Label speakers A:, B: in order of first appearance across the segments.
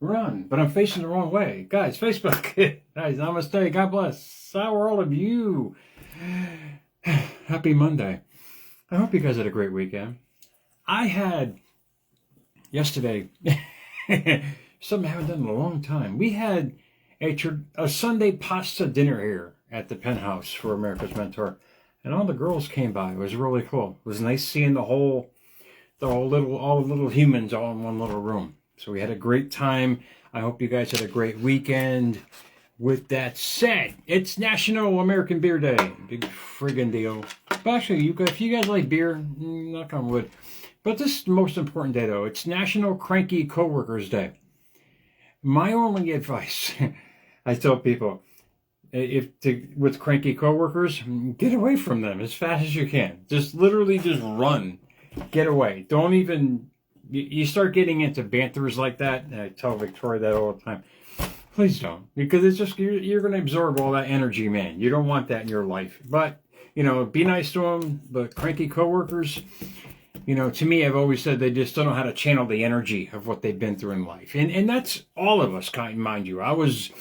A: run, but I'm facing the wrong way. Guys, Facebook. Guys, namaste. God bless. How are all of you? Happy Monday. I hope you guys had a great weekend. I had yesterday something I haven't done in a long time. We had a Sunday pasta dinner here at the penthouse for America's Mentor, and all the girls came by. It was really cool. It was nice seeing all the little humans all in one little room. So we had a great time. I hope you guys had a great weekend. With that said, it's National American Beer Day. Big friggin' deal. But actually, if you guys like beer, knock on wood. But this is the most important day, though. It's National Cranky Coworkers Day. My only advice, I tell people, with cranky coworkers, get away from them as fast as you can. Just literally just run. Get away. Don't even, you start getting into banters like that, and I tell Victoria that all the time. Please don't, because it's just, you're going to absorb all that energy, man. You don't want that in your life. But, be nice to them. But cranky coworkers, to me, I've always said they just don't know how to channel the energy of what they've been through in life. And that's all of us, mind you. I was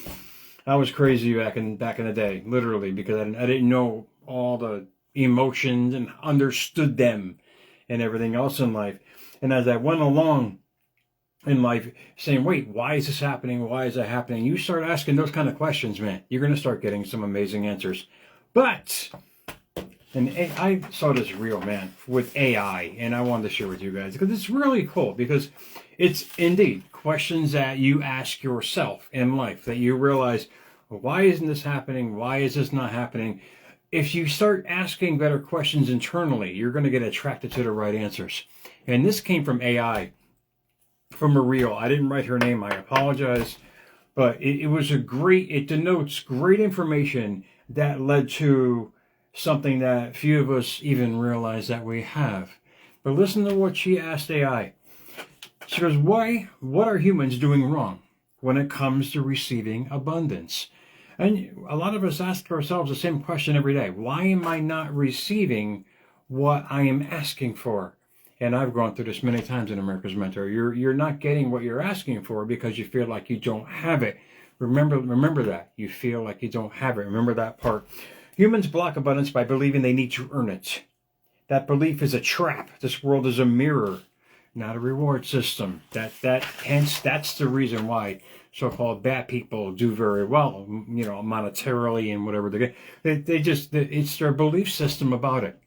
A: crazy back in the day, literally, because I didn't know all the emotions and understood them and everything else in life. And as I went along in life saying, wait, why is this happening? Why is that happening? You start asking those kind of questions, man, you're going to start getting some amazing answers. But, and I saw this real, man, with AI, and I wanted to share with you guys because it's really cool, because it's indeed questions that you ask yourself in life that you realize, well, why isn't this happening? Why is this not happening? If you start asking better questions internally, you're going to get attracted to the right answers. And this came from AI. From a reel. I didn't write her name. I apologize. But it denotes great information that led to something that few of us even realize that we have. But listen to what she asked AI. She goes, what are humans doing wrong when it comes to receiving abundance? And a lot of us ask ourselves the same question every day. Why am I not receiving what I am asking for? And I've gone through this many times in America's Mentor. You're not getting what you're asking for because you feel like you don't have it. Remember that. You feel like you don't have it. Remember that part. Humans block abundance by believing they need to earn it. That belief is a trap. This world is a mirror, not a reward system. Hence, that's the reason why so-called bad people do very well, monetarily and whatever it's their belief system about it.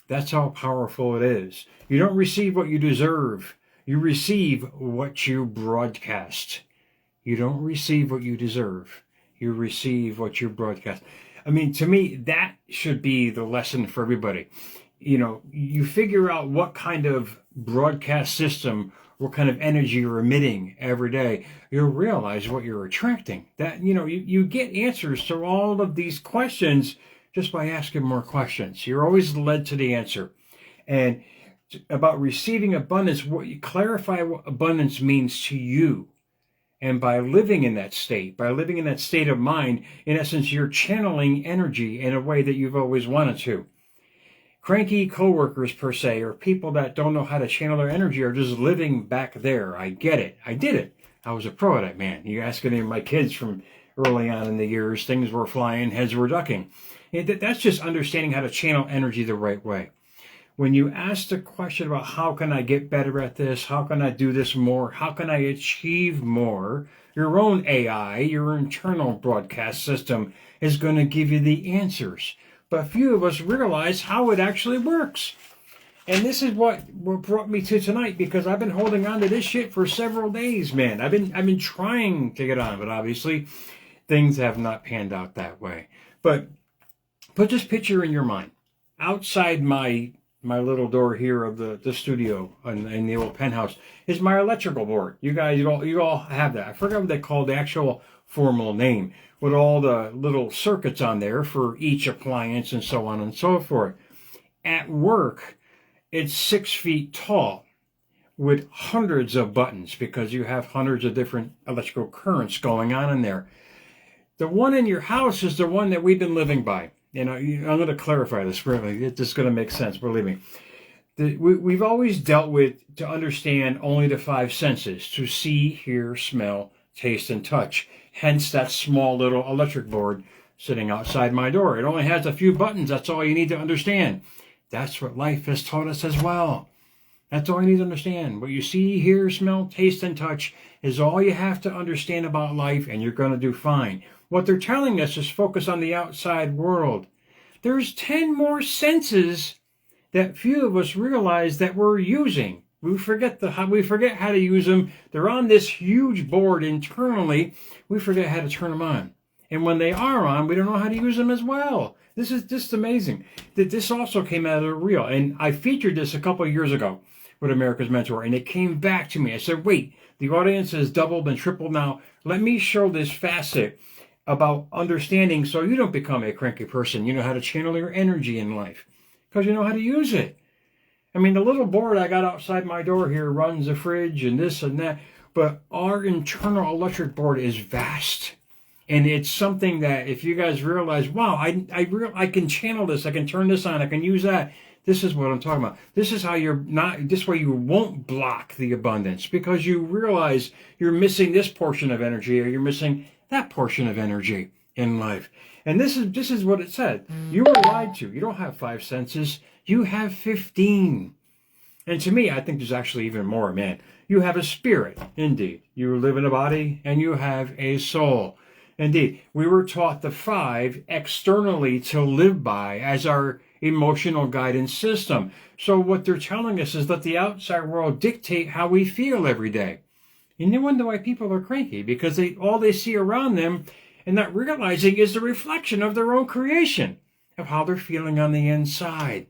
A: That's how powerful it is. You don't receive what you deserve. You receive what you broadcast. You don't receive what you deserve. You receive what you broadcast. I mean, to me, that should be the lesson for everybody. You figure out what kind of broadcast system, what kind of energy you're emitting every day. You'll realize what you're attracting. That, you get answers to all of these questions just by asking more questions. You're always led to the answer. And about receiving abundance, clarify what abundance means to you. And by living in that state of mind, in essence, you're channeling energy in a way that you've always wanted to. Cranky coworkers, per se, or people that don't know how to channel their energy are just living back there. I get it. I did it. I was a pro at it, man. You ask any of my kids from early on in the years, things were flying, heads were ducking. That's just understanding how to channel energy the right way. When you ask the question about how can I get better at this, how can I do this more, how can I achieve more, your own AI, your internal broadcast system is going to give you the answers. But few of us realize how it actually works. And this is what brought me to tonight, because I've been holding on to this shit for several days, man. I've been trying to get on, but obviously things have not panned out that way. But put this picture in your mind. Outside my little door here of the studio in the old penthouse is my electrical board. You guys, you all have that. I forgot what they call the actual formal name, with all the little circuits on there for each appliance and so on and so forth. At work, it's 6 feet tall with hundreds of buttons, because you have hundreds of different electrical currents going on in there. The one in your house is the one that we've been living by. I'm going to clarify this really. It's just going to make sense, believe me. We've always dealt with, to understand, only the five senses: to see, hear, smell, taste, and touch. Hence that small little electric board sitting outside my door. It only has a few buttons. That's all you need to understand. That's what life has taught us as well. That's all you need to understand. What you see, hear, smell, taste, and touch is all you have to understand about life, and you're going to do fine. What they're telling us is focus on the outside world. There's 10 more senses that few of us realize that we're using. We forget how to use them. They're on this huge board internally. We forget how to turn them on. And when they are on, we don't know how to use them as well. This is just amazing. That this also came out of the reel. And I featured this a couple of years ago with America's Mentor, and it came back to me. I said, wait, the audience has doubled and tripled now. Let me show this facet about understanding so you don't become a cranky person. You know how to channel your energy in life because you know how to use it. I mean, the little board I got outside my door here runs a fridge and this and that, but our internal electric board is vast. And it's something that if you guys realize, wow, I can channel this, I can turn this on, I can use that. This is what I'm talking about. This is how this way you won't block the abundance because you realize you're missing this portion of energy or you're missing that portion of energy in life. And this is what it said. You were lied to. You don't have 5 senses. You have 15. And to me, I think there's actually even more, man. You have a spirit, indeed. You live in a body and you have a soul. Indeed, we were taught the 5 externally to live by as our emotional guidance system. So what they're telling us is let the outside world dictate how we feel every day. And no wonder why people are cranky, because all they see around them and not realizing is the reflection of their own creation, of how they're feeling on the inside.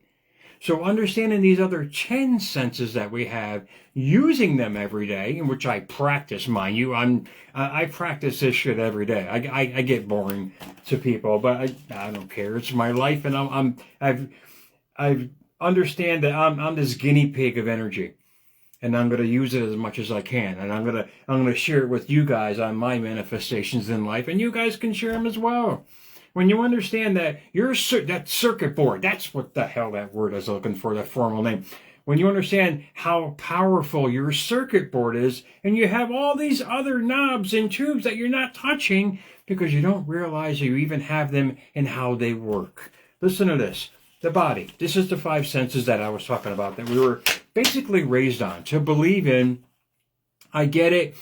A: So understanding these other 10 senses that we have, using them every day, in which I practice, mind you, I practice this shit every day. I get boring to people, but I don't care. It's my life, and I understand that I'm this guinea pig of energy, and I'm going to use it as much as I can, and I'm going to share it with you guys on my manifestations in life, and you guys can share them as well. When you understand that that circuit board, that's what the hell that word I was looking for, that formal name. When you understand how powerful your circuit board is, and you have all these other knobs and tubes that you're not touching because you don't realize you even have them and how they work. Listen to this. The body. This is the 5 senses that I was talking about that we were basically raised on to believe in. I get it.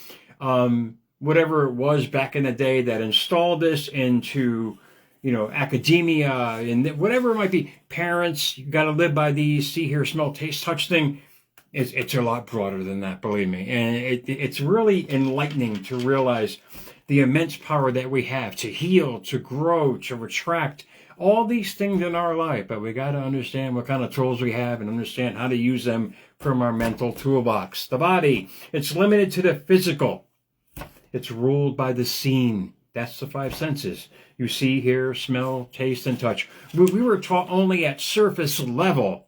A: Whatever it was back in the day that installed this into academia and whatever it might be. Parents, you got to live by these see, hear, smell, taste, touch thing. It's a lot broader than that, believe me. And it's really enlightening to realize the immense power that we have to heal, to grow, to retract, all these things in our life. But we got to understand what kind of tools we have and understand how to use them from our mental toolbox. The body, it's limited to the physical. It's ruled by the seen. That's the 5 senses. You see, hear, smell, taste, and touch. We were taught only at surface level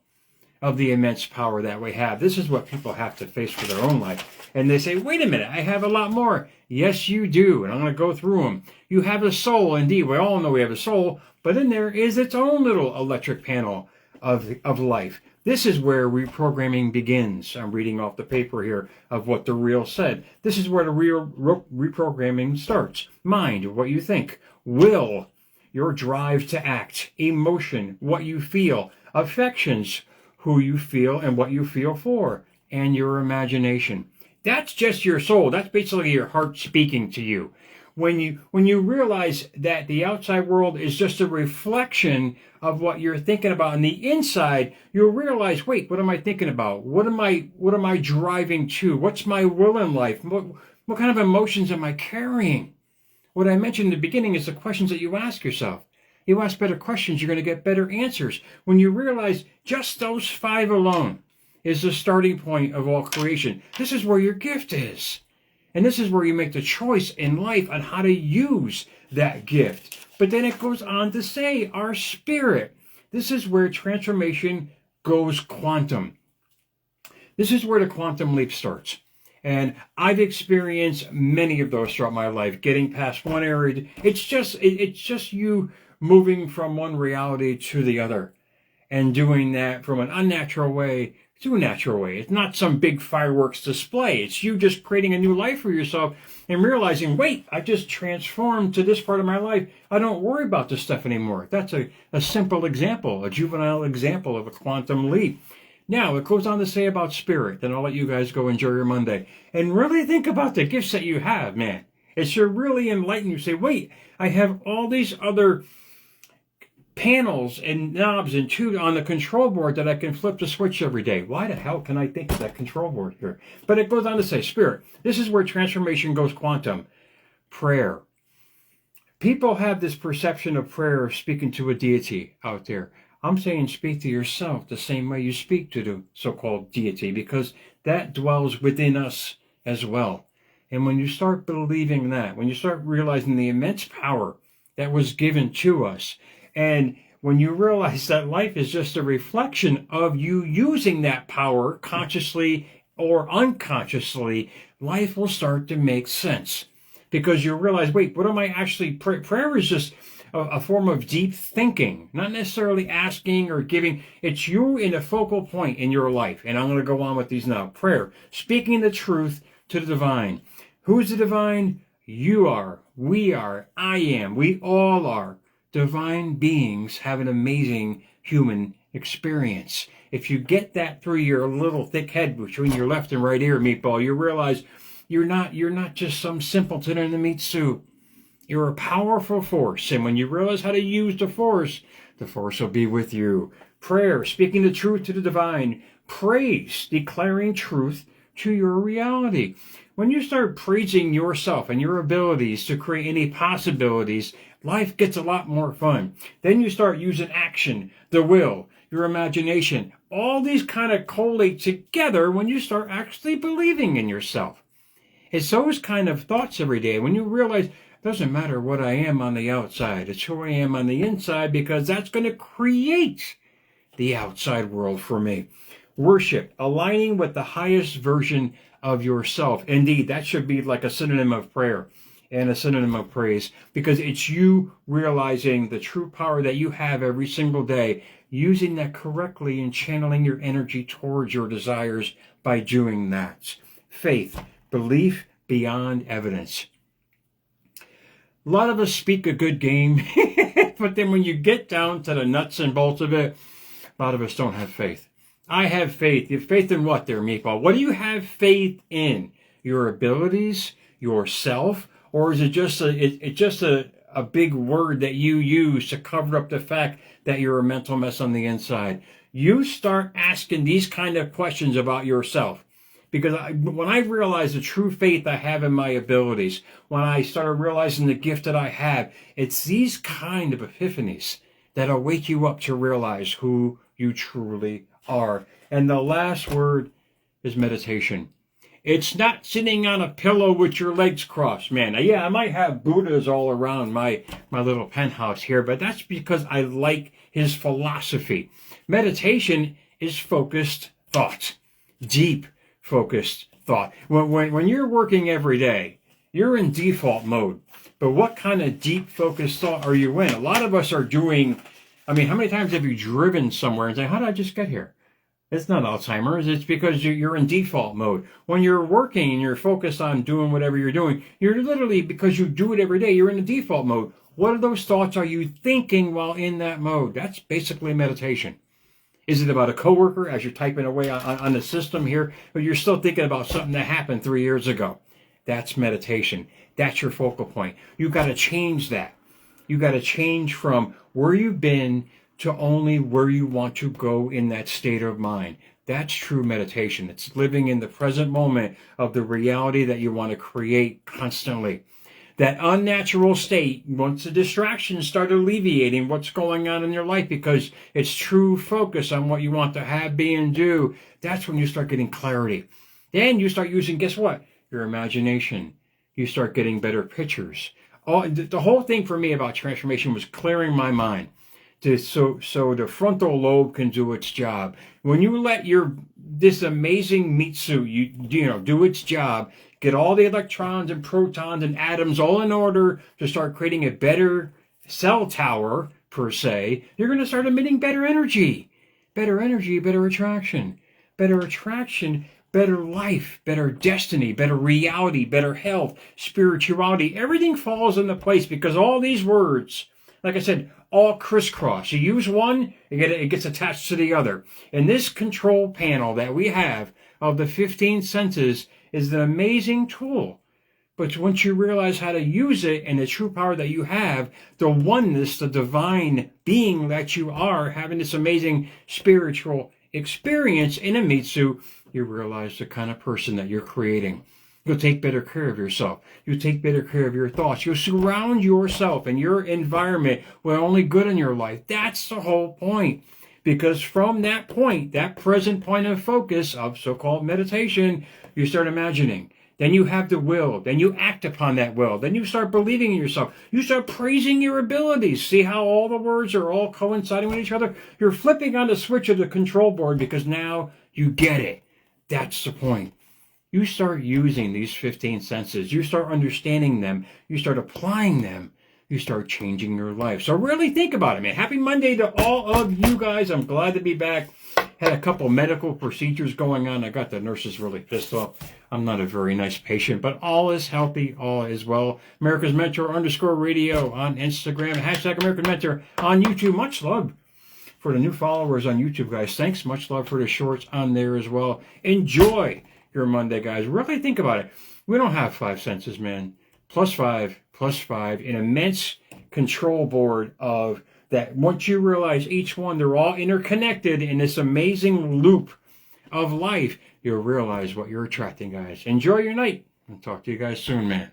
A: of the immense power that we have. This is what people have to face for their own life. And they say, wait a minute, I have a lot more. Yes, you do. And I'm going to go through them. You have a soul, indeed. We all know we have a soul. But in there is its own little electric panel of life. This is where reprogramming begins. I'm reading off the paper here of what the reel said. This is where the real reprogramming starts. Mind, what you think. Will, your drive to act. Emotion, what you feel. Affections, who you feel and what you feel for. And your imagination. That's just your soul. That's basically your heart speaking to you. When you realize that the outside world is just a reflection of what you're thinking about on the inside, you'll realize, wait, what am I thinking about? What am I driving to? What's my will in life? What kind of emotions am I carrying? What I mentioned in the beginning is the questions that you ask yourself. You ask better questions, you're going to get better answers. When you realize just those 5 alone is the starting point of all creation. This is where your gift is. And this is where you make the choice in life on how to use that gift. But then it goes on to say, our spirit. This is where transformation goes quantum. This is where the quantum leap starts. And I've experienced many of those throughout my life, getting past one area. It's just you moving from one reality to the other and doing that from an unnatural way through a natural way. It's not some big fireworks display. It's you just creating a new life for yourself and realizing, wait, I just transformed to this part of my life. I don't worry about this stuff anymore. That's a simple example, a juvenile example of a quantum leap. Now, it goes on to say about spirit, then I'll let you guys go enjoy your Monday. And really think about the gifts that you have, man. It should really enlighten you. Say, wait, I have all these other panels and knobs and tubes on the control board that I can flip the switch every day. Why the hell can I think of that control board here? But it goes on to say, spirit, this is where transformation goes quantum. Prayer. People have this perception of prayer of speaking to a deity out there. I'm saying speak to yourself the same way you speak to the so-called deity, because that dwells within us as well. And when you start believing that, when you start realizing the immense power that was given to us, and when you realize that life is just a reflection of you using that power consciously or unconsciously, life will start to make sense. Because you realize, wait, what am I actually, prayer is just a form of deep thinking, not necessarily asking or giving. It's you in a focal point in your life. And I'm going to go on with these now. Prayer, speaking the truth to the divine. Who's the divine? You are, we are, I am, we all are. Divine beings have an amazing human experience. If you get that through your little thick head between your left and right ear, meatball, you realize you're not just some simpleton in a meat suit. You're a powerful force. And when you realize how to use the force will be with you. Prayer, speaking the truth to the divine. Praise, declaring truth to your reality. When you start praising yourself and your abilities to create any possibilities, life gets a lot more fun. Then you start using action, the will, your imagination. All these kind of collate together when you start actually believing in yourself. It's those kind of thoughts every day when you realize it doesn't matter what I am on the outside. It's who I am on the inside, because that's going to create the outside world for me. Worship, aligning with the highest version of yourself. Indeed, that should be like a synonym of prayer and a synonym of praise, because it's you realizing the true power that you have every single day, using that correctly and channeling your energy towards your desires by doing that. Faith, belief beyond evidence. A lot of us speak a good game, but then when you get down to the nuts and bolts of it, a lot of us don't have faith. I have faith. You have faith in what there, Meatball? What do you have faith in? Your abilities, yourself, or is it just a big word that you use to cover up the fact that you're a mental mess on the inside? You start asking these kind of questions about yourself. Because when I realized the true faith I have in my abilities, when I started realizing the gift that I have, it's these kind of epiphanies that'll wake you up to realize who you truly are. And the last word is meditation. It's not sitting on a pillow with your legs crossed, man. Yeah, I might have Buddhas all around my little penthouse here, but that's because I like his philosophy. Meditation is focused thought, deep focused thought. When you're working every day, you're in default mode. But what kind of deep focused thought are you in? A lot of us are doing, how many times have you driven somewhere and say, how did I just get here? It's not Alzheimer's. It's because you're in default mode. When you're working and you're focused on doing whatever you're doing, you're literally, because you do it every day, you're in a default mode. What are those thoughts are you thinking while in that mode? That's basically meditation. Is it about a coworker as you're typing away on the system here, or you're still thinking about something that happened 3 years ago? That's meditation. That's your focal point. You got to change that. You got to change from where you've been to only where you want to go in that state of mind. That's true meditation. It's living in the present moment of the reality that you want to create constantly. That unnatural state, once the distractions start alleviating what's going on in your life, because it's true focus on what you want to have, be, and do, that's when you start getting clarity. Then you start using, guess what? Your imagination. You start getting better pictures. The whole thing for me about transformation was clearing my mind. So the frontal lobe can do its job. When you let this amazing meat suit, do its job, get all the electrons and protons and atoms all in order to start creating a better cell tower, per se, you're going to start emitting better energy, better attraction, better attraction, better life, better destiny, better reality, better health, spirituality. Everything falls into place because all these words, like I said, all crisscross. You use one, it gets attached to the other. And this control panel that we have of the 15 senses is an amazing tool. But once you realize how to use it and the true power that you have, the oneness, the divine being that you are, having this amazing spiritual experience in a Mitsu, you realize the kind of person that you're creating. You'll take better care of yourself. You'll take better care of your thoughts. You'll surround yourself and your environment with only good in your life. That's the whole point. Because from that point, that present point of focus of so-called meditation, you start imagining. Then you have the will. Then you act upon that will. Then you start believing in yourself. You start praising your abilities. See how all the words are all coinciding with each other? You're flipping on the switch of the control board because now you get it. That's the point. You start using these 15 senses. You start understanding them. You start applying them. You start changing your life. So really think about it, man. Happy Monday to all of you guys. I'm glad to be back. Had a couple medical procedures going on. I got the nurses really pissed off. I'm not a very nice patient, but all is healthy. All is well. America's Mentor _radio on Instagram. Hashtag American Mentor on YouTube. Much love for the new followers on YouTube, guys. Thanks. Much love for the shorts on there as well. Enjoy your Monday, guys. Really think about it. We don't have 5 senses, man. Plus 5, an immense control board of that. Once you realize each one, they're all interconnected in this amazing loop of life, you'll realize what you're attracting, guys. Enjoy your night. I'll talk to you guys soon, man.